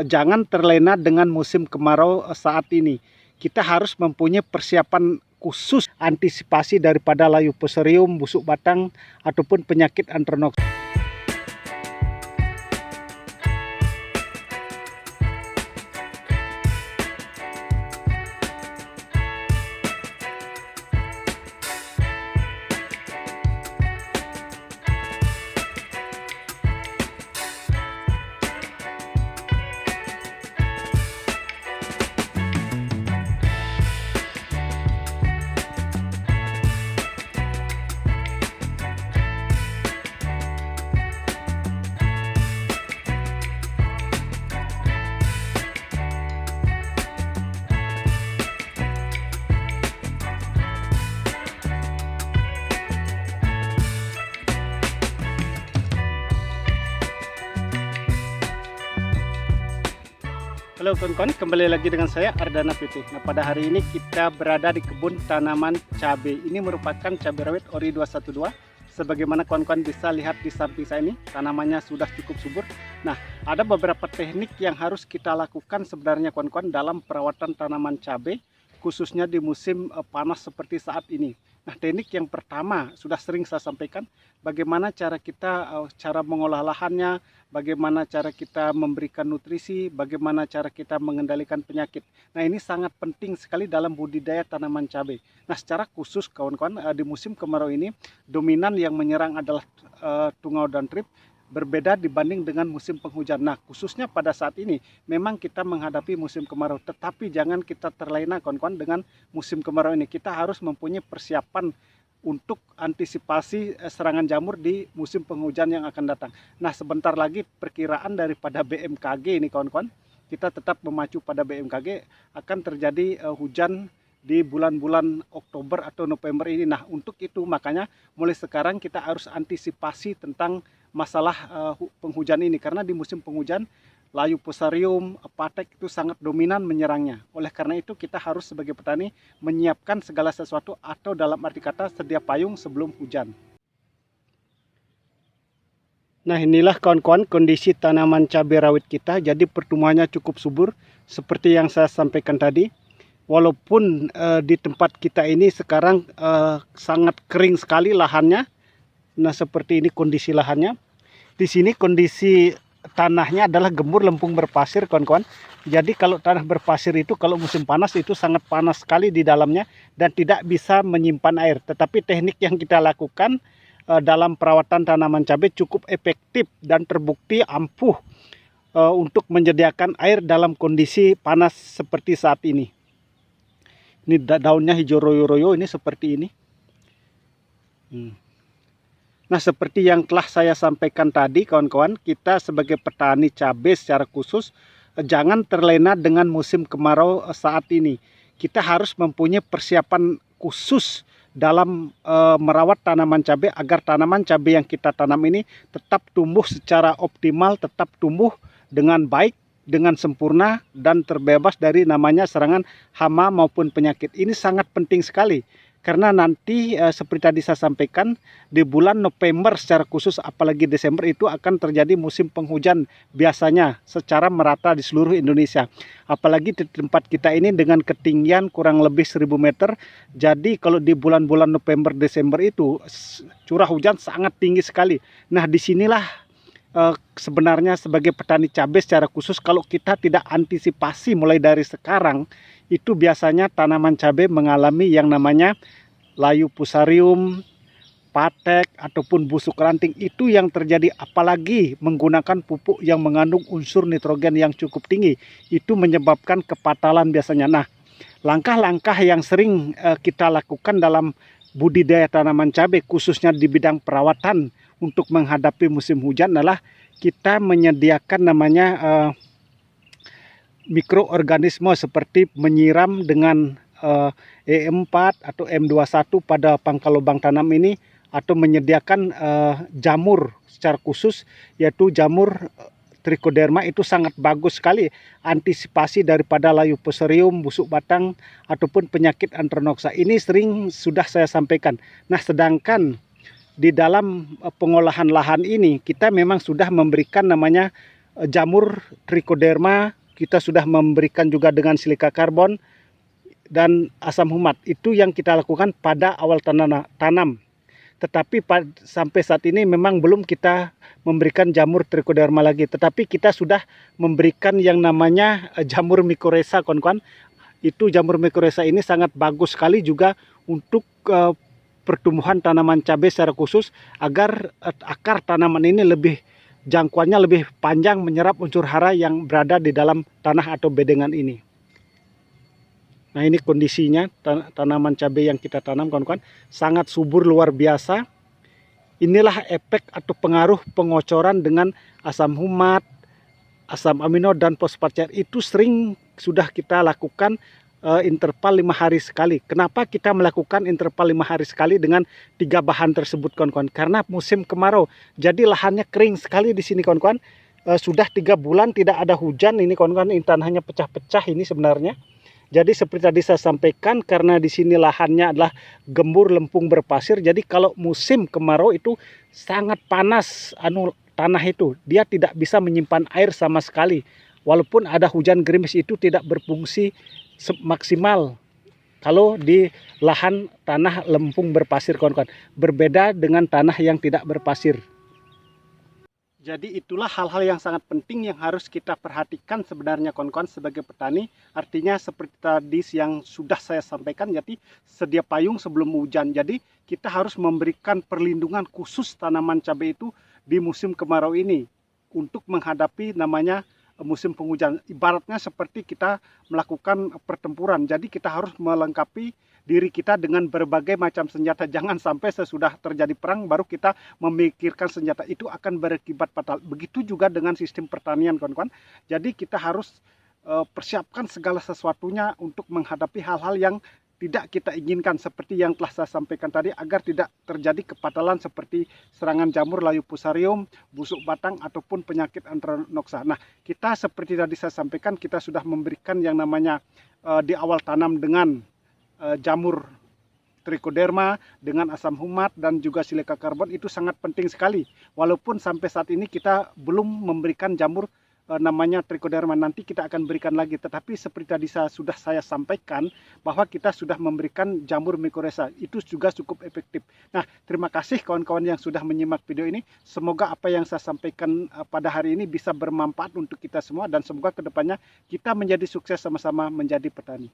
jangan terlena dengan musim kemarau saat ini. Kita harus mempunyai persiapan khusus antisipasi daripada layu fusarium, busuk batang, ataupun penyakit Antranoxae. Halo kawan-kawan, kembali lagi dengan saya Ardana PT. Nah, pada hari ini kita berada di kebun tanaman cabai. Ini merupakan cabai rawit Ori 212. Sebagaimana kawan-kawan bisa lihat di samping saya ini, tanamannya sudah cukup subur. Nah, ada beberapa teknik yang harus kita lakukan sebenarnya kawan-kawan dalam perawatan tanaman cabai, khususnya di musim panas seperti saat ini. Nah, teknik yang pertama sudah sering saya sampaikan, bagaimana cara kita cara mengolah lahannya, bagaimana cara kita memberikan nutrisi, bagaimana cara kita mengendalikan penyakit. Nah, ini sangat penting sekali dalam budidaya tanaman cabai. Nah, secara khusus kawan-kawan, di musim kemarau ini dominan yang menyerang adalah tungau dan trip, berbeda dibanding dengan musim penghujan. Nah, khususnya pada saat ini memang kita menghadapi musim kemarau, tetapi jangan kita terlena kawan-kawan dengan musim kemarau ini. Kita harus mempunyai persiapan untuk antisipasi serangan jamur di musim penghujan yang akan datang. Nah, sebentar lagi perkiraan daripada BMKG ini kawan-kawan, kita tetap memacu pada BMKG akan terjadi hujan di bulan-bulan Oktober atau November ini. Nah, untuk itu makanya mulai sekarang kita harus antisipasi tentang masalah penghujan ini, karena di musim penghujan layu fusarium, patek itu sangat dominan menyerangnya. Oleh karena itu kita harus sebagai petani menyiapkan segala sesuatu, atau dalam arti kata sedia payung sebelum hujan. Nah, inilah kawan-kawan kondisi tanaman cabai rawit kita. Jadi pertumbuhannya cukup subur seperti yang saya sampaikan tadi. Walaupun di tempat kita ini sekarang sangat kering sekali lahannya. Nah, seperti ini kondisi lahannya. Di sini kondisi tanahnya adalah gembur lempung berpasir kawan-kawan. Jadi kalau tanah berpasir itu kalau musim panas itu sangat panas sekali di dalamnya dan tidak bisa menyimpan air. Tetapi teknik yang kita lakukan dalam perawatan tanaman cabai cukup efektif dan terbukti ampuh untuk menyediakan air dalam kondisi panas seperti saat ini. Ini daunnya hijau royo-royo, ini seperti ini. Nah, seperti yang telah saya sampaikan tadi kawan-kawan, kita sebagai petani cabai secara khusus jangan terlena dengan musim kemarau saat ini. Kita harus mempunyai persiapan khusus dalam merawat tanaman cabai agar tanaman cabai yang kita tanam ini tetap tumbuh secara optimal, tetap tumbuh dengan baik, dengan sempurna, dan terbebas dari namanya serangan hama maupun penyakit. Ini sangat penting sekali. Karena nanti seperti tadi saya sampaikan, di bulan November secara khusus apalagi Desember itu akan terjadi musim penghujan biasanya secara merata di seluruh Indonesia. Apalagi di tempat kita ini dengan ketinggian kurang lebih 1000 meter. Jadi kalau di bulan-bulan November Desember itu curah hujan sangat tinggi sekali. Nah, disinilah sebenarnya sebagai petani cabai secara khusus kalau kita tidak antisipasi mulai dari sekarang, itu biasanya tanaman cabai mengalami yang namanya layu fusarium, patek, ataupun busuk ranting. Itu yang terjadi, apalagi menggunakan pupuk yang mengandung unsur nitrogen yang cukup tinggi. Itu menyebabkan kepatalan biasanya. Nah, langkah-langkah yang sering kita lakukan dalam budidaya tanaman cabai, khususnya di bidang perawatan untuk menghadapi musim hujan adalah kita menyediakan namanya mikroorganisme seperti menyiram dengan E4 atau M21 pada pangkal lubang tanam ini, atau menyediakan jamur secara khusus yaitu jamur trichoderma. Itu sangat bagus sekali antisipasi daripada layu fusarium, busuk batang, ataupun penyakit Antranoxae. Ini sering sudah saya sampaikan. Nah, sedangkan di dalam pengolahan lahan ini kita memang sudah memberikan namanya jamur trichoderma, kita sudah memberikan juga dengan silika karbon dan asam humat. Itu yang kita lakukan pada awal tanam. Tetapi sampai saat ini memang belum kita memberikan jamur trichoderma lagi. Tetapi kita sudah memberikan yang namanya jamur mycorrhiza, kawan-kawan. Itu jamur mycorrhiza ini sangat bagus sekali juga untuk pertumbuhan tanaman cabai secara khusus, agar akar tanaman ini jangkauannya lebih panjang, menyerap unsur hara yang berada di dalam tanah atau bedengan ini. Nah, ini kondisinya tanaman cabai yang kita tanam, kawan-kawan, sangat subur luar biasa. Inilah efek atau pengaruh pengocoran dengan asam humat, asam amino dan fosfat cair. Itu sering sudah kita lakukan interval 5 hari sekali. Kenapa kita melakukan interval 5 hari sekali dengan 3 bahan tersebut, kawan-kawan? Karena musim kemarau, jadi lahannya kering sekali di sini, kawan-kawan. Sudah 3 bulan tidak ada hujan ini, kawan-kawan. Ini tanahnya pecah-pecah ini sebenarnya. Jadi seperti tadi saya sampaikan, karena di sini lahannya adalah gembur lempung berpasir. Jadi kalau musim kemarau itu sangat panas tanah itu. Dia tidak bisa menyimpan air sama sekali. Walaupun ada hujan gerimis, itu tidak berfungsi maksimal kalau di lahan tanah lempung berpasir, kawan-kawan. Berbeda dengan tanah yang tidak berpasir. Jadi itulah hal-hal yang sangat penting yang harus kita perhatikan sebenarnya, kawan-kawan, sebagai petani. Artinya seperti tadi yang sudah saya sampaikan, jadi sedia payung sebelum hujan. Jadi kita harus memberikan perlindungan khusus tanaman cabai itu di musim kemarau ini untuk menghadapi namanya musim penghujan. Ibaratnya seperti kita melakukan pertempuran. Jadi kita harus melengkapi diri kita dengan berbagai macam senjata. Jangan sampai sesudah terjadi perang baru kita memikirkan senjata, itu akan berakibat fatal. Begitu juga dengan sistem pertanian, kawan-kawan. Jadi kita harus persiapkan segala sesuatunya untuk menghadapi hal-hal yang tidak kita inginkan, seperti yang telah saya sampaikan tadi, agar tidak terjadi kefatalan seperti serangan jamur layu fusarium, busuk batang, ataupun penyakit anthranoxa. Nah, kita seperti tadi saya sampaikan, kita sudah memberikan yang namanya di awal tanam dengan jamur trichoderma dengan asam humat dan juga silika karbon. Itu sangat penting sekali. Walaupun sampai saat ini kita belum memberikan jamur namanya trichoderma, nanti kita akan berikan lagi. Tetapi seperti tadi sudah saya sampaikan bahwa kita sudah memberikan jamur mycorrhiza, itu juga cukup efektif. Nah, terima kasih kawan-kawan yang sudah menyimak video ini. Semoga apa yang saya sampaikan pada hari ini bisa bermanfaat untuk kita semua, dan semoga kedepannya kita menjadi sukses sama-sama menjadi petani.